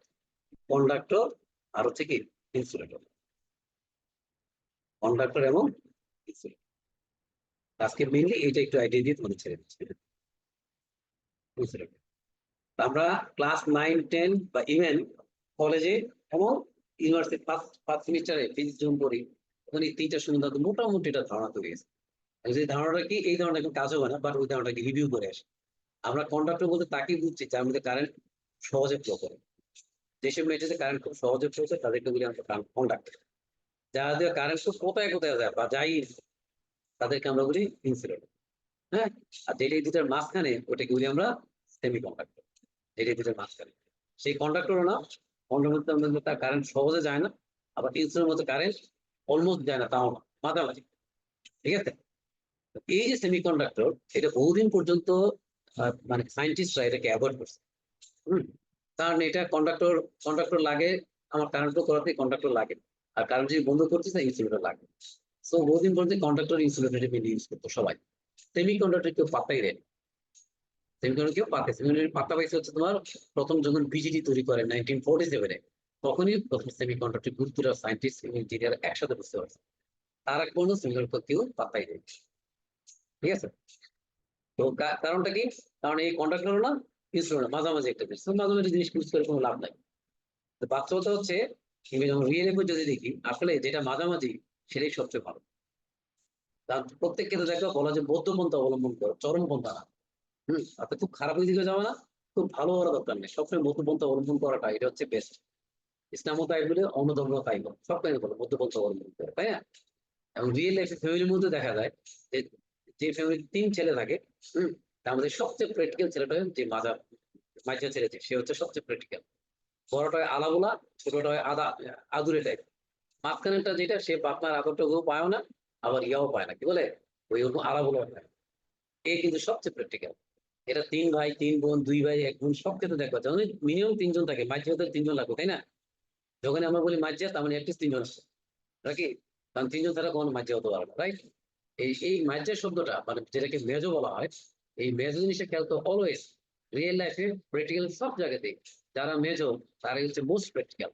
কন্ডাক্টর, আর হচ্ছে কি ইনসুলেটর। কন্ডাক্টর এবং ইনসুলেটর আজকে মেইনলি এইটা একটু আইডিয়া দিয়ে তোমাদের ছেড়ে দিচ্ছি। ইনসুলেটর আমরা ক্লাস 9-10 বা ইভেন কলেজে এবং ইউনিভার্সিটি ফার্স্ট সেমিস্টারে ফিজিক্স যখন পড়ি তখন এই 3টা সুবিধা মোটামুটি এটা ধারণা তৈরি গেছে। যে ধারণাটা কি, এই ধারণা এখন কাজ হবে না, বাট ওই ধারণাটাকে রিভিউ করে আসে। আমরা কন্ডাক্টর বলতে তাকে বুঝছি যার মধ্যে কারেন্ট সহজে ফ্লো করে। যেসব মেটেরিয়ালে কারেন্ট খুব সহজে ফ্লো করে তাদেরকে বলি আমরা কন্ডাক্টর। যারা দিয়ে কারেন্ট খুব কোথায় কোথায় যায় বা যাই তাদেরকে আমরা বলি ইনসুলেটর। হ্যাঁ, আর যেটা এই দুটার মাঝখানে ওটাকে বলি আমরা সেমি কন্ডাক্টর। যেটা এই দুটার মাঝখানে সেই কন্ডাক্টরও না, কন্ডাক্টর মধ্যে তার কারেন্ট সহজে যায় না, আবার ইনসুলেটর মধ্যে কারেন্ট অলমোস্ট যায় না, তাও না, মাঝামাঝি, ঠিক আছে? এই যে সেমি কন্ডাক্টর এটা বহুদিন পর্যন্ত মানে সায়েন্টিস্টরা এটাকে অ্যাভয়েড করছে। হম, কারণ এটা কন্ডাক্টর কন্ডাক্টর লাগে, আমার কারেন্ট ফ্লো করাতে কন্ডাক্টর লাগে, আর কারেন্ট যদি বন্ধ করতে চাই ইনসুলেটর লাগে। সো বহুদিন পর্যন্ত কন্ডাক্টর ইনসুলেটর মেনলি ইউজ করতো সবাই, সেমি কন্ডাক্টর কেউ পাত্তাই দেয়। সেমিকন্ডাক্টর কেউ পাত্তা, সেমিকন্ডাক্টর পাত্তা পাইছে হচ্ছে তোমার প্রথম যখন বিজিটি তৈরি করে 1947-এ, তখনই প্রথম সেমিকন্ডাক্টর গুরুত্বটা সায়েন্টিস্ট এবং ইঞ্জিনিয়ার একসাথে বুঝতে পারছে। তার আগ পর্যন্ত সেমিকন্ডাক্টর কেউ পাত্তাই দেয়, ঠিক আছে? তো কারণটা কি? কারণ এই কন্ডাক্টর না ইনসুলেটর মাঝামাঝি একটা জিনিস, মাঝামাঝি জিনিস ইউজ করে কোনো লাভ নাই। তো বাস্তবতা হচ্ছে রিয়েল লাইফে যদি দেখি আসলে যেটা মাঝামাঝি সেটাই সবচেয়ে ভালো। কারণ প্রত্যেক ক্ষেত্রে দেখো বলা যে বৌদ্ধপন্থা অবলম্বন করো, চরমপন্থা না। আপনি খুব খারাপ দিকে যাবে না, খুব ভালো হওয়ার দরকার নেই, সবসময় মধ্যপন্থা অবলম্বন করাটা এটা হচ্ছে বেস্ট। ইসলামও তাই বলে, অন্য ধর্ম তাই বলে, সব কাহিনী বলে মধ্যপন্থা অবলম্বন করে, তাই না? এবং রিয়েল লাইফে ফ্যামিলির মধ্যে দেখা যায় যে যে ফ্যামিলির 3 ছেলে থাকে, তার মধ্যে সবচেয়ে প্র্যাকটিক্যাল ছেলেটা যে মাঝা ছেলেছে সে হচ্ছে সবচেয়ে প্র্যাকটিক্যাল। বড়টা হয় আলাবোলা, ছোটটা হয় আদুরে টাইপ, মাঝখানেরটা যেটা সে আপনার আদরটাও পায়ও না, আবার ইয়াও পায় না, কি বলে ওই ওরকম আলাবোলা পায়। এ কিন্তু সবচেয়ে প্র্যাকটিক্যাল। এটা 3 ভাই 3 বোন 2 ভাই 1 বোন সব ক্ষেত্রে দেখবা যখন মিনিমাম 3 জন থাকে, মাঝে ওদের 3 জন লাগবে, তাই না? যখন আমরা বলি মাঝে তার মানে অ্যাটলিস্ট 3 জন আছে নাকি? কারণ 3 জন ছাড়া কোনো মাঝে হতে পারে না, রাইট? এই মাঝে শব্দটা মানে যেটাকে মেজো বলা হয়, এই মেজো জিনিসটা খেয়াল তো অলওয়েজ রিয়েল লাইফে প্র্যাকটিক্যাল সব জায়গাতেই যারা মেজো তারাই হচ্ছে মোস্ট প্র্যাকটিক্যাল।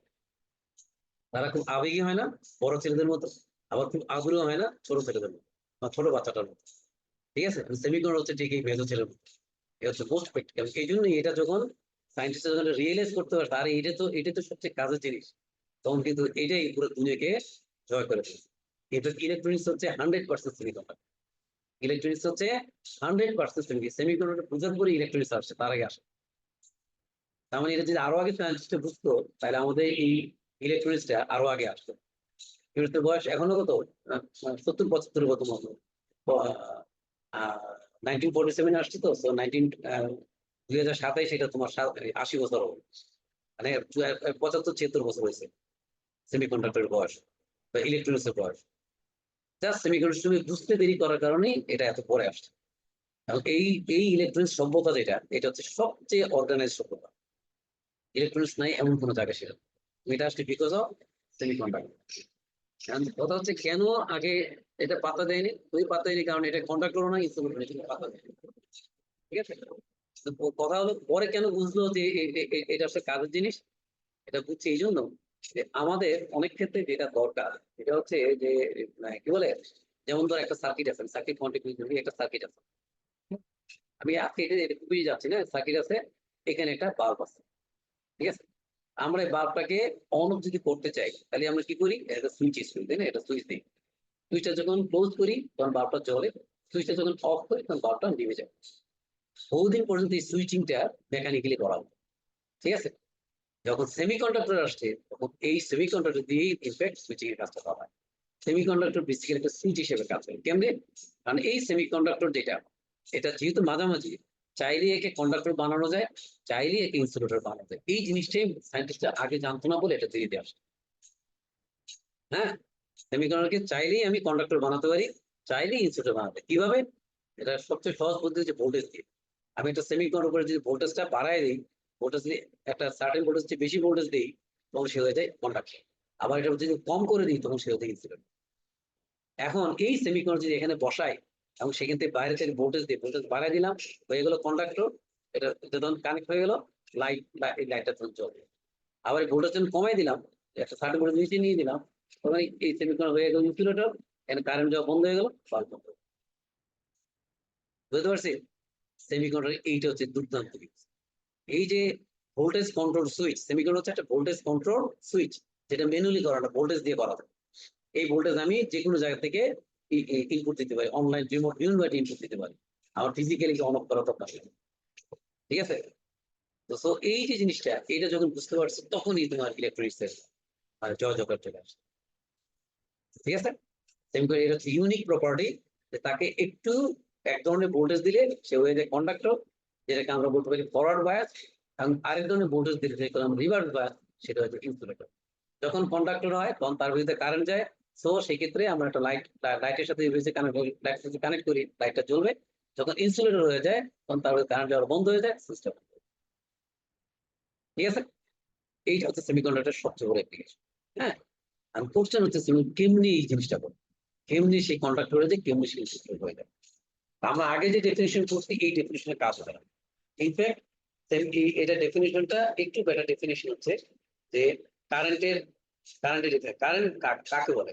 তারা খুব আবেগী হয় না বড় ছেলেদের মতো, আবার খুব আগ্রহ হয় না ছোট ছেলেদের মতো বা ছোট বাচ্চাটার মতো, ঠিক আছে? সেমিকন্ডাক্টর হচ্ছে ঠিক এই মেজো ছেলের মতো, এটা হচ্ছে মোস্ট প্র্যাকটিক্যাল। এই জন্যই এটা যখন সায়েন্টিস্ট যখন রিয়েলাইজ করতে পারে তার এটা তো সবচেয়ে কাজের জিনিস, তখন কিন্তু এটাই পুরো দুনিয়াকে জয় করে ফেলছে। এটা ইলেকট্রনিক্স হচ্ছে 100% সেমিকন্ডাক্টর। ইলেকট্রনিক্স হচ্ছে 100% সেমিকন্ডাক্টর পূজার পরে ইলেকট্রনিক্স আসছে, তার আগে আসে। তার মানে এটা যদি আরো আগে সায়েন্টিস্ট বুঝতো, তাহলে আমাদের এই ইলেকট্রনিক্সটা আরো আগে আসতো। ইউনিটের বয়স এখনো কত, 70-75 কত মতো। 1947 আসছে, তো 2027 এটা তোমার 80 বছর হবে, মানে 75-76 বছর হয়েছে সেমিকন্ডাক্টরের বয়স বা ইলেকট্রনিক্স এর বয়স। জাস্ট সেমিকন্ডাক্টর বুঝতে দেরি করার কারণেই এটা এত পরে আসছে। এবং এই ইলেকট্রনিক্স সভ্যতা যেটা, এটা হচ্ছে সবচেয়ে অর্গানাইজ সভ্যতা। ইলেকট্রনিক্স নাই এমন কোনো জায়গা ছিল না। এটা আসলে বিকজ অফ সেমিকন্ডাক্টর। কথা হচ্ছে কেন আগে এটা পাতা দেয়নি, ওই পাতা দেয়নি কারণ এটা কন্ডাক্টরও না, ইনস্ট্রুমেন্ট পাতা দেয়নি। ঠিক আছে, তো কথা হলো পরে কেন বুঝলো যে এটা হচ্ছে কাজের জিনিস। এটা বুঝছি এই জন্য যে আমাদের অনেক ক্ষেত্রে যেটা দরকার, এটা হচ্ছে যে কি বলে, যেমন ধর একটা সার্কিট আছে, সার্কিট কন্টিনিউটি একটা সার্কিট আছে। আমি আজকে এটা খুবই যাচ্ছি না, সার্কিট আছে, এখানে একটা বাল্ব আছে। ঠিক আছে, আমরা এই বাল্বটাকে অন অফ যদি করতে চাই, তাহলে আমরা কি করি, একটা সুইচ ইউজ করি, তাই না? এটা সুইচ দিই, সুইচটা যখন ক্লোজ করি তখন বাল্বটা জ্বলে, সুইচটা যখন অফ করি তখন বাল্বটা নিভে যায়। বহুদিন পর্যন্ত এই সুইচিংটা মেকানিক্যালি করা হতো। ঠিক আছে, যখন সেমিকন্ডাক্টর আসছে তখন এই সেমিকন্ডাক্টর দিয়ে ইনফ্যাক্ট সুইচিং এর কাজটা করা হয়। সেমিকন্ডাক্টর বেসিক্যালি একটা সুইচ হিসেবে কাজ করে। কেমনে? কারণ এই সেমিকন্ডাক্টর যেটা, এটা যেহেতু মাঝামাঝি, চাইলে একে কন্ডাক্টর বানানো যায়, চাইলে একে ইনসুলেটর বানানো যায়। এই জিনিসটাই সায়েন্টিস্টরা আগে জানতো না বলে এটা তৈরি দিয়ে আসে। হ্যাঁ, সেমিকন্ডাক্টরকে চাইলেই আমি কন্ডাক্টর বানাতে পারি, চাইলেই ইনসুলেটর বানাতে পারি। কিভাবে? এটা সবচেয়ে সহজ পদ্ধতি হচ্ছে ভোল্টেজ দিয়ে। আমি একটা সেমিকন্ডাক্টর উপরে যদি ভোল্টেজটা বাড়ায় দিই, ভোল্টেজ দিয়ে একটা সার্টেন ভোল্টেজ চেয়ে বেশি ভোল্টেজ দিই, তখন সে হয়ে যায় কন্ডাক্টর। আবার এটা যদি কম করে দিই, তখন সে হয়ে যায় ইনসুলেটর। এখন এই সেমিকন্ডাক্টর যদি এখানে বসাই এবং সেখান থেকে বাইরে থেকে ভোল্টেজ দিয়ে ভোল্টেজ বাড়াই দিলাম, হয়ে গেল কন্ডাক্টর। এটা তখন কানেক্ট হয়ে গেল, লাইটটা তখন চলবে। আবার এই ভোল্টেজ যখন কমাই দিলাম, একটা সার্টেন ভোল্টেজ নিচে নিয়ে দিলাম, তখন এই সেমিকন্ডাক্টর হয়ে গেল ইনসুলেটর। এখানে কারেন্ট যাওয়া বন্ধ হয়ে গেল, বাল্ব বন্ধ। বুঝতে পারছি? সেমিকন্ডাক্টর এইটা হচ্ছে দুর্দান্ত জিনিস। এই যে ভোল্টেজ কন্ট্রোল সুইচ, সেমিকন্ডাক্টর হচ্ছে একটা ভোল্টেজ কন্ট্রোল সুইচ, যেটা ম্যানুয়ালি করা না, ভোল্টেজ দিয়ে করা হয়। এই ভোল্টেজ আমি যে কোনো জায়গা থেকে ইনপুট দিতে পারি, অনলাইন রিমোট ইউনিভার্সিটি ইনপুট দিতে পারি, আমার ফিজিক্যালি অন অফ করা দরকার নেই। ঠিক আছে, তো সো এই যে জিনিসটা, এটা যখন বুঝতে পারছি তখনই তোমার ইলেকট্রনিক্স এর জয় জগৎ চলে আসে। ঠিক আছে, সেম করে এটা হচ্ছে ইউনিক প্রপার্টি, যে তাকে একটু এক ধরনের ভোল্টেজ দিলে সে হয়ে যায় কন্ডাক্টর, যেটাকে আমরা বলতে পারি ফরওয়ার্ড বায়াস। এবং আরেক ধরনের ভোল্টেজ দিলে যেটা আমরা রিভার্স বায়াস, সেটা হচ্ছে ইনসুলেটর। যখন কন্ডাক্টর হয় তখন তার ভিতরে কারেন্ট যায়, সো সেক্ষেত্রে আমরা একটা লাইটের সাথে কানেক্ট করি, লাইটটা জ্বলবে। যখন ইনসুলেটর হয়ে যায় তখন তার ভিতরে কারেন্ট যাওয়া বন্ধ হয়ে যায়, সিস্টেম। ঠিক আছে, এইটা হচ্ছে সেমিকন্ডাক্টরের সবচেয়ে বড় অ্যাপ্লিকেশন। হ্যাঁ, আর কোশ্চেন হচ্ছে তুমি কেমনি এই জিনিসটা করো, কেমনি সেই কন্ডাক্টর হয়ে যায়, কেমনি সেই ইনসুলেটর হয়ে যায়। আমরা আগে যে ডেফিনেশন করছি, এই ডেফিনেশনের কাজ হবে না। ইনফ্যাক্ট এটা ডেফিনেশনটা একটু বেটার ডেফিনেশন হচ্ছে যে কারেন্টের কারেন্ট কাকে বলে?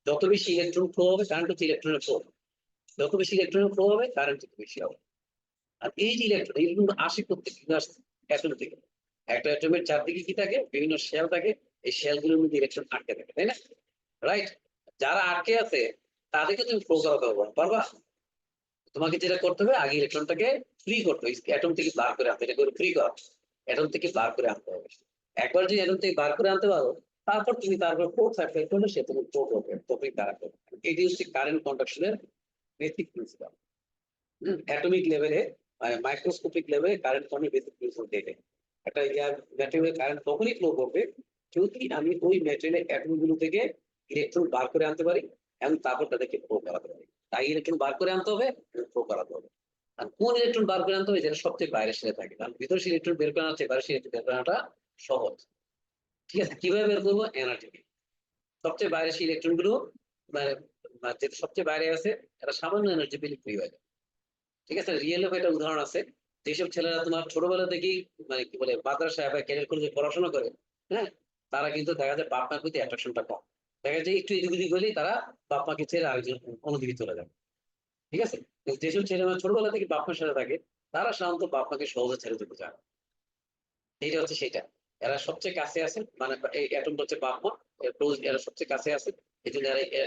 যত বেশি ইলেকট্রন ফ্লো হবে, কারেন্ট হচ্ছে ইলেকট্রনের ফ্লো, যত বেশি ইলেকট্রনের ফ্লো হবে কারেন্ট তত বেশি হবে। আর এই যে ইলেকট্রন আসে প্রত্যেক অ্যাটম থেকে। একটা অ্যাটমের চারদিকে কি থাকে, বিভিন্ন শেল থাকে, এই শেলগুলোর মধ্যে ইলেকট্রন আটকে থাকে, তাই না? রাইট, যারা আটকে আছে তাদেরকে তুমি ফ্লো করাতে পারবা? তোমাকে যেটা করতে হবে, আগে ইলেকট্রনটাকে ফ্রি করতে হবে, অ্যাটম থেকে বার করে আনতে, এটা করে ফ্রি করা, অ্যাটম থেকে বার করে আনতে হবে। একবার যদি অ্যাটম থেকে বার করে আনতে পারো, তারপর তুমি তারপর ফোর্স অ্যাপ্লাই করলে সে তুমি ফ্লো করবে, টপিক দ্বারা করবে। এটি হচ্ছে কারেন্ট কন্ডাকশনের বেসিক প্রিন্সিপাল। অ্যাটমিক লেভেলে, মানে মাইক্রোস্কোপিক লেভেলে কারেন্ট ফর্মের বেসিক প্রিন্সিপাল দেখে একটা ম্যাটেরিয়ালের কারেন্ট তখনই ফ্লো করবে যদি আমি ওই ম্যাটেরিয়ালের অ্যাটম গুলো থেকে ইলেকট্রন বার করে আনতে পারি এবং তারপর তাদেরকে ফ্লো করাতে পারি। তাই ইলেকট্রন বার করে আনতে হবে, ফ্লো করাতে হবে। আর কোন ইলেকট্রন বার করে আনতে হবে, যেটা সবচেয়ে বাইরের সাথে থাকে, কারণ ভিতরে সেই ইলেকট্রন বের করা হচ্ছে, বাইরে সেই ইলেকট্রন বের করাটা সহজ। ঠিক আছে, কিভাবে বের করবো? এনার্জি। সবচেয়ে বাইরে সেই ইলেকট্রন গুলো, মানে যেটা সবচেয়ে বাইরে আছে, এটা সামান্য এনার্জি পেলে ফ্রি হয়ে যায়। ঠিক আছে, রিয়েল লাইফে একটা উদাহরণ আছে, যেসব ছেলেরা তোমার ছোটবেলা থেকেই মানে কি বলে মাদ্রাসায় বা ক্যারিয়ার কলেজে পড়াশোনা করে, হ্যাঁ, তারা কিন্তু দেখা যায় বাপ মার প্রতি অ্যাট্রাকশনটা কম। দেখা যায় একটু এদিক ওদিক হলেই তারা বাপ মাকে ছেড়ে আরেকজন অন্যদিকে চলে যায়। ঠিক আছে, কিন্তু যেসব ছেলেরা ছোটবেলা থেকে বাপ মার সাথে থাকে, তারা সাধারণত বাপ মাকে সহজে ছেড়ে যেতে চায় না। এইটা হচ্ছে সেটা, এরা সবচেয়ে কাছে আছে, মানে এই অ্যাটমটা হচ্ছে বাপ মা, এরা সবচেয়ে কাছে আছে। এই জন্য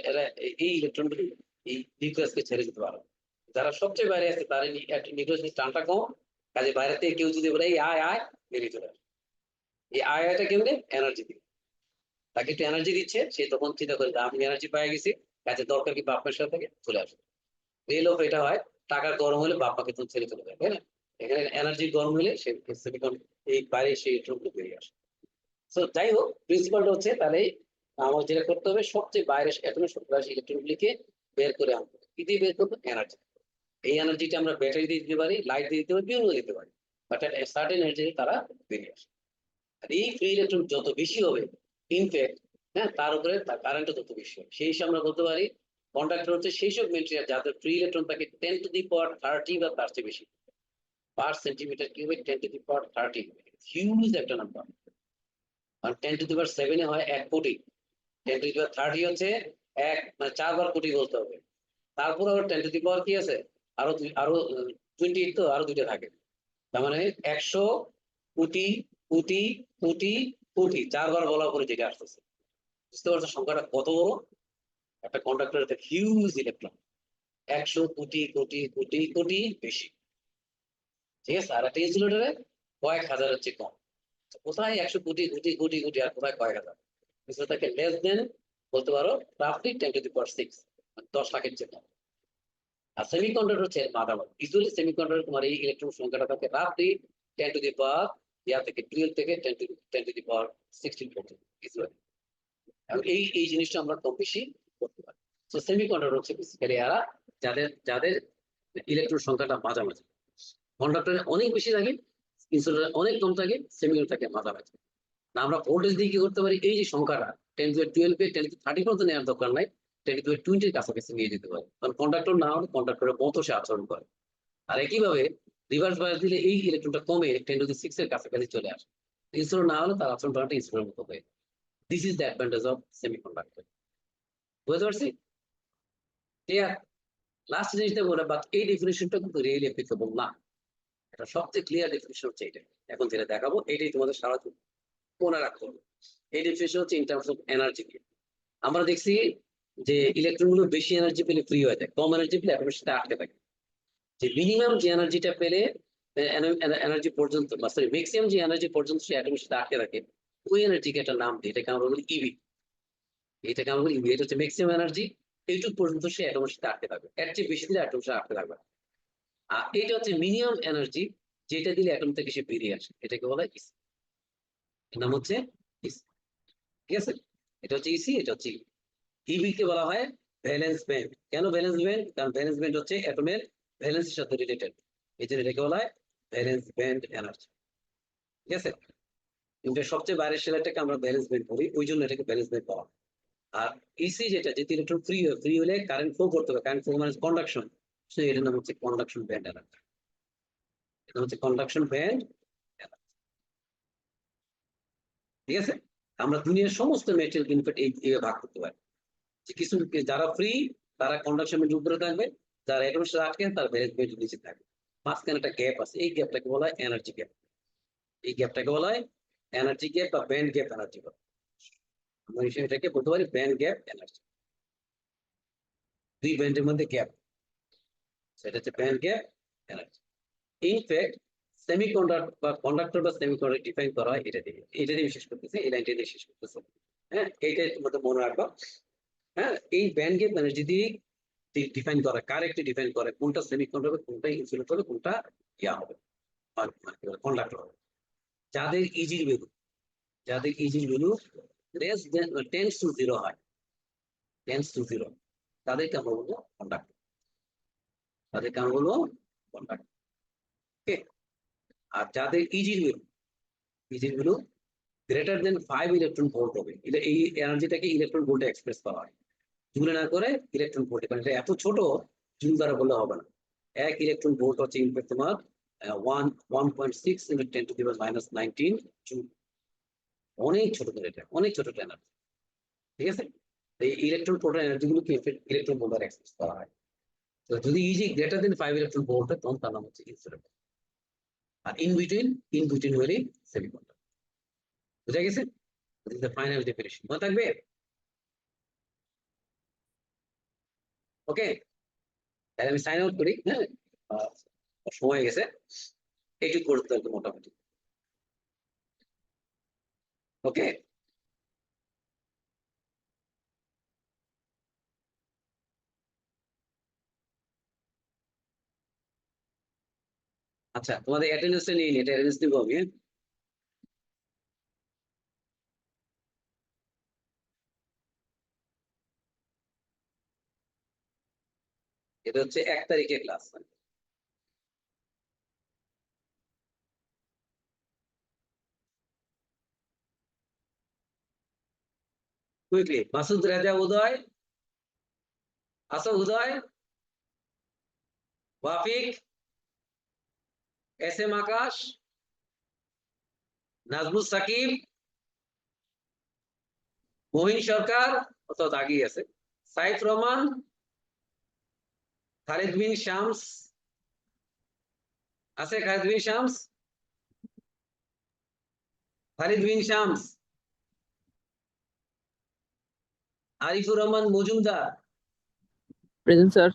এরা এই ইলেকট্রনগুলি এই নিউক্লিয়াসকে ছেড়ে যেতে পারে। যারা সবচেয়ে বাইরে আছে তার নিউক্লিয়াসের টানটা কম, কাজে বাইরে থেকে কেউ যদি বলে এই আয় আয়, বেরিয়ে চলে আসে। এই আয় আয়টা কেমনে? এনার্জি দিয়ে। তাকে একটু এনার্জি দিচ্ছে, সে তখন চিন্তা করে আমি এনার্জি পেয়ে গেছি, কাজে দরকার কি বাপের সাথে থেকে চলে আসবে। এই লোক এটা হয়, টাকা গরম হলে বাপাকে তো ছেড়ে চলে যায়, তাই না? এখানে এনার্জি গরম হলে সে এই বাইরে সেই ইলেকট্রনগুলো বেরিয়ে আসে। তো যাই হোক, প্রিন্সিপালটা হচ্ছে তাহলে আমার যেটা করতে হবে, সবচেয়ে বাইরে এটমের সবচেয়ে ইলেকট্রনগুলিকে বের করে আনতে হবে। কি দিয়ে বের করবো? এনার্জি। এই এনার্জিটা আমরা ব্যাটারি দিয়ে দিতে পারি, লাইট দিয়ে দিতে পারি, বিভিন্ন দিতে পারি, বাট সার্টেন এনার্জি তারা বেরিয়ে আসে। আর এই ফ্রি ইলেকট্রন যত বেশি হবে, ইনফ্যাক্ট, হ্যাঁ, তার উপরে তার কারেন্টও তত বেশি হবে। সেই হিসাবে আমরা বলতে পারি কন্ডাক্টর হচ্ছে সেই সব মেটেরিয়াল যাদের ফ্রি ইলেকট্রন থাকে 10⁻30 বা তার চেয়ে বেশি পার সেন্টিমিটার কিউবিক, 10⁻30, হিউজ একটা নাম্বার। আর 10⁷ হয় 1 কোটি, 10⁻30 হচ্ছে মানে 4 বার কোটি বলতে হবে। তারপর আবার 10 কি আছে, আরো 28, তো আরো দুইটা থাকে। তার মানে 100 কোটি কোটি কোটি কোটি 4 বার বলার পরে যেটা আসতেছে, বুঝতে পারছো সংখ্যাটা কত বড়? একটা কন্ডাক্টর একটা হিউজ ইলেকট্রন, 100 কোটি কোটি কোটি কোটি বেশি, ঠিক আছে? আর একটা ইনসুলেটরে কয়েক হাজারের চেয়ে কম। কোথায় 100 কোটি কোটি কোটি কোটি আর কোথায় কয়েক হাজার? তাকে লেস দেন বলতে পারো রাফলি 10⁶, 10 লাখের চেয়ে কম। আর সেমিকন্ডাক্টর হচ্ছে মাঝামাঝি। ইউজুয়ালি সেমিকন্ডাক্টর তোমার এই ইলেকট্রন সংখ্যাটা থাকে রাফলি 10⁻12 থেকে 10⁻16 পর্যন্ত ইউজুয়ালি। এবং এই জিনিসটা আমরা কম বেশি করতে পারি। তো সেমিকন্ডাক্টর হচ্ছে বেসিক্যালি এরা যাদের যাদের ইলেকট্রন সংখ্যাটা মাঝামাঝি। কন্ডাক্টরে অনেক বেশি থাকে, ইনসুলেটরে অনেক কম থাকে, সেমিকন্ডাক্টর থাকে মাঝামাঝি। না, আমরা ভোল্টেজ দিয়ে কি করতে পারি, এই যে সংখ্যাটা 10⁻12 10⁻30 পর্যন্ত নেওয়ার দরকার নাই, 10⁻20 কাছাকাছি নিয়ে যেতে পারে। কারণ কন্ডাক্টর না হলে কন্ডাক্টরের মতো সে আচরণ করে। আর একইভাবে রিভার্স বায়াস দিলে এই ইলেকট্রনটা কমে 10⁶ কাছাকাছি চলে আসে। ইনসুলেটর না হলে তার আচরণ করাটা ইনসুলেটরের মতো হয়। This is the advantage of semiconductor. বুঝতে পারছি? ক্লিয়ার? লাস্ট জিনিসটা বলে, বাট এই ডেফিনেশনটা কিন্তু রিয়েলি অ্যাপ্লিকেবল না। এটা সবচেয়ে ক্লিয়ার ডেফিনেশন হচ্ছে এটা। এখন যেটা দেখাবো এটাই তোমাদের সারা মনে রাখতে হবে। এই ডেফিনেশন হচ্ছে ইন টার্মস অফ এনার্জি। আমরা দেখছি যে ইলেকট্রন গুলো বেশি এনার্জি পেলে ফ্রি হয়ে যায়, কম এনার্জি পেলে অ্যাটমের সাথে আটকে থাকে। যে মিনিমাম যে এনার্জিটা পেলে এনার্জি পর্যন্ত, বা সরি ম্যাক্সিমাম যে এনার্জি পর্যন্ত সে অ্যাটমের সাথে আটকে থাকে, ওই এনার্জিকে একটা নাম দিই, এটাকে আমরা বলি ইবি। এটাকে আমরা বলি ইবি। এটা হচ্ছে ম্যাক্সিমাম এনার্জি, এইটুকু পর্যন্ত সে অ্যাটমের সাথে আটকে থাকবে, এর চেয়ে বেশি দিলে অ্যাটমের সাথে আটকে থাকবে। আর এটা হচ্ছে মিনিমাম এনার্জি, যেটা দিলে অ্যাটম থেকে সে বেরিয়ে আসে, এটাকে বলা হয় ইসি। এর নাম হচ্ছে ইসি। ঠিক আছে? এটা হচ্ছে ইসি, এটা হচ্ছে ইবি কে বলা হয় ভ্যালেন্স ব্যান্ড। কেন ভ্যালেন্স ব্যান্ড? কারণ ভ্যালেন্স ব্যান্ড হচ্ছে অ্যাটমের ভ্যালেন্সের সাথে রিলেটেড, এই জন্য এটাকে বলা হয় ভ্যালেন্স ব্যান্ড এনার্জি। ঠিক আছে? কিন্তু সবচেয়ে বাইরের সেলারটাকে আমরা ভ্যালেন্স ব্যান্ড বলি, ওই জন্য এটাকে ভ্যালেন্স ব্যান্ড পাওয়া। আর ইসি যেটা, যে ইলেকট্রন ফ্রি হলে কারেন্ট ফ্লো করতে হবে, কারেন্ট ফ্লো মানে কন্ডাকশন, সো এটার নাম হচ্ছে কন্ডাকশন ব্যান্ড এনার্জি। এটা হচ্ছে কন্ডাকশন ব্যান্ড। ঠিক আছে? আমরা দুনিয়ার সমস্ত মেটেরিয়াল ইনফ্যাক্ট এই ভাগ করতে পারি, যে কিছু যারা ফ্রি তারা কন্ডাকশন ব্যান্ড উপরে থাকবে, যারা অ্যাটমের সাথে আটকে তার ভ্যালেন্স ব্যান্ড নিচে থাকবে। মাঝখানে একটা গ্যাপ আছে, এই গ্যাপটাকে বলা হয় এনার্জি গ্যাপ। এই গ্যাপটাকে বলা হয় এনার্জি গ্যাপ বা ব্যান্ড গ্যাপ এনার্জি। আমরা এটাকে বলতে পারি ব্যান্ড গ্যাপ এনার্জি। দুই ব্যান্ডের মধ্যে গ্যাপ, সেটা হচ্ছে band gap energy. In fact semiconductor বা কন্ডাক্টর বা সেমিকন্ডাক্টর ডিফাইন করা হয় এটা দিয়ে বিশেষ করতেছে, এই লাইনটা দিয়ে শেষ করতেছে। হ্যাঁ, এইটাই তোমাদের মনে রাখবা। হ্যাঁ, এই ব্যান্ড গ্যাপ এনার্জি দিয়ে ডিফাইন করা, কারেক্টলি ডিফাইন করে কোনটা সেমিকন্ডাক্টর, কোনটা ইনসুলেটর হবে, কোনটা ইয়া হবে, কন্ডাক্টর হবে। যাদের ইজির value, less than tends to zero হয়, তাদেরকে আমরা বলবো কন্ডাক্টর, তাদেরকে আমরা বলবো কন্ডাক্টর। ওকে? আর যাদের ইজির value greater than 5 electron volt হবে, এই এনার্জিটাকে ইলেকট্রন ভোল্টে এক্সপ্রেস করা হয়, জুলে না করে ইলেকট্রন ভোল্টে। কারণ এটা এত ছোট, জুল দ্বারা বললে হবে না। 1 ইলেকট্রন ভোল্ট হচ্ছে ইনফ্যাক্ট তোমার 1.6 × 10⁻19 জুল। অনেক ছোট, এটা অনেক ছোট এনার্জি। ঠিক আছে? এই ইলেকট্রন প্রোটন এনার্জি গুলোকে ইলেকট্রন ভোল্ট দ্বারা এক্সপ্রেস করা হয়। তো যদি easy greater than 5 electron volt হয়, তখন তার নাম হচ্ছে ইনসুলেটর। আর ইন বিটুইন হলে সেমিকন্ডাক্টর। বুঝা গেছে? ফাইনাল ডেফিনিশন মনে থাকবে। ওকে? তাহলে আমি সাইন আউট করি, হ্যাঁ? আহ, সময় গেছে, এইটুকু করতে হবে মোটামুটি। ওকে, আচ্ছা তোমাদের অ্যাটেন্ডেন্সটা নিয়ে নিই, এটা অ্যাটেন্ডেন্স নিবো আমি, হ্যাঁ? এটা হচ্ছে 1 তারিখে ক্লাস। কুইকলি, মাসুদ রাজা উদয়, আসো উদয়, ওয়াফিক, এস এম আকাশ, নাজমুস সাকিব, মহিন সরকার, অর্থাৎ আগেই আছে, সাইফ রহমান, খালিদ বিন শামস, আছে খালিদ বিন শামস, খালিদ বিন শামস, আরিফুর রহমান মজুমদার, প্রেজেন্ট স্যার।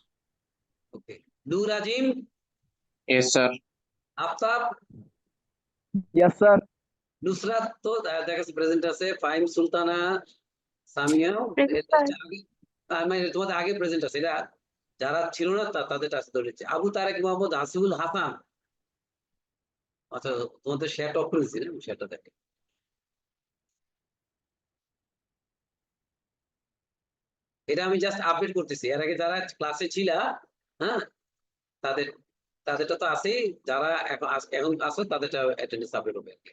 ওকে, নূর আজিম, Yes, sir. Aftab, Yes, sir. Nusrat তো দেখা যাচ্ছে প্রেজেন্ট আছে, ফাহিম সুলতানা, সামিয়া, Present, এটা sir. হচ্ছে আগে, মানে তোমাদের আগে প্রেজেন্ট আছে, এটা যারা ছিল না তাদের কাছে ধরে নিচ্ছে। আবু তারেক মোহাম্মদ হাসিবুল হাসান, আচ্ছা তোমাদের শেয়ারটা অফ করেছি না, শেয়ারটা দেখে, এটা আমি জাস্ট আপডেট করতেছি, এর আগে যারা ক্লাসে ছিল, হ্যাঁ, তাদের তাদেরটা তো আছেই, যারা এখন এখন আছে তাদেরটা অ্যাটেন্ডেন্স আপডেট হবে আর কি।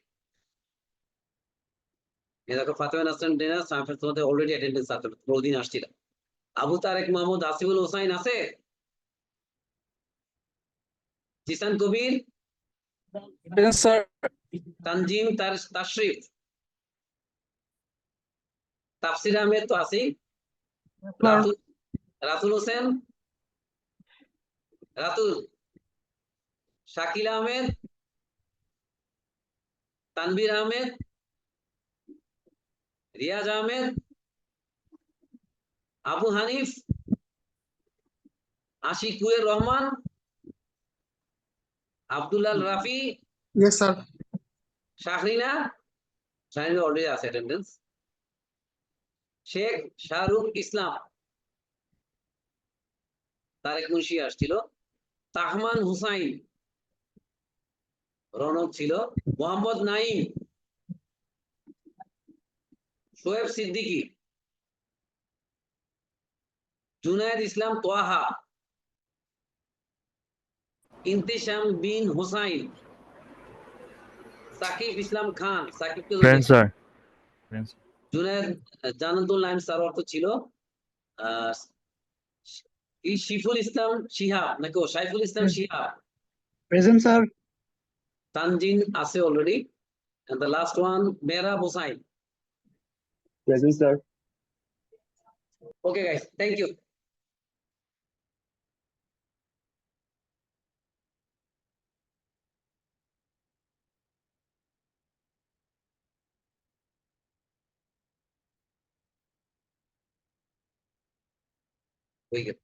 এই দেখো ফাতেমা নাসরিন ডিনা সামফের তোমাদের অলরেডি অ্যাটেন্ডেন্স আছে, প্রতিদিন আসছিল। আবু তারেক মোহাম্মদ আসিফুল হোসাইন আছে, জিসান কবির, Present, sir. তানজিম তাশরিফ, তাফসির আহমেদ তো আছেই, Ratul Ratul Hossain, Ratul, Shakil Ahmed, Tanvir Ahmed, Riaz Ahmed, Abu Hanif, Ashikur Rahman, Abdullah Rafi, Yes, sir. Shahrina, Shahrina already আছে অ্যাটেন্ডেন্স, শেখ শাহরুখ ইসলাম, তারেক মুন্সি আসছিল, তাহমান হুসাইন, রনক ছিল, মোহাম্মদ নাইম, শোয়েব সিদ্দিকী, জুনায়েদ ইসলাম তোয়াহা, ইন্তিশাম বিন হুসাইন, সাকিব ইসলাম খান, সাকিবকে Present, sir. Present. Junaid Jannatul Naim Sarwar তো ছিল, আহ শিফুল ইসলাম শিহাব নাকি সাইফুল ইসলাম শিহাব, Present, sir. তানজিন আছে already, and the last one Mehrab Hossain. Present, sir. Okay guys, thank you. হয়ে গেল।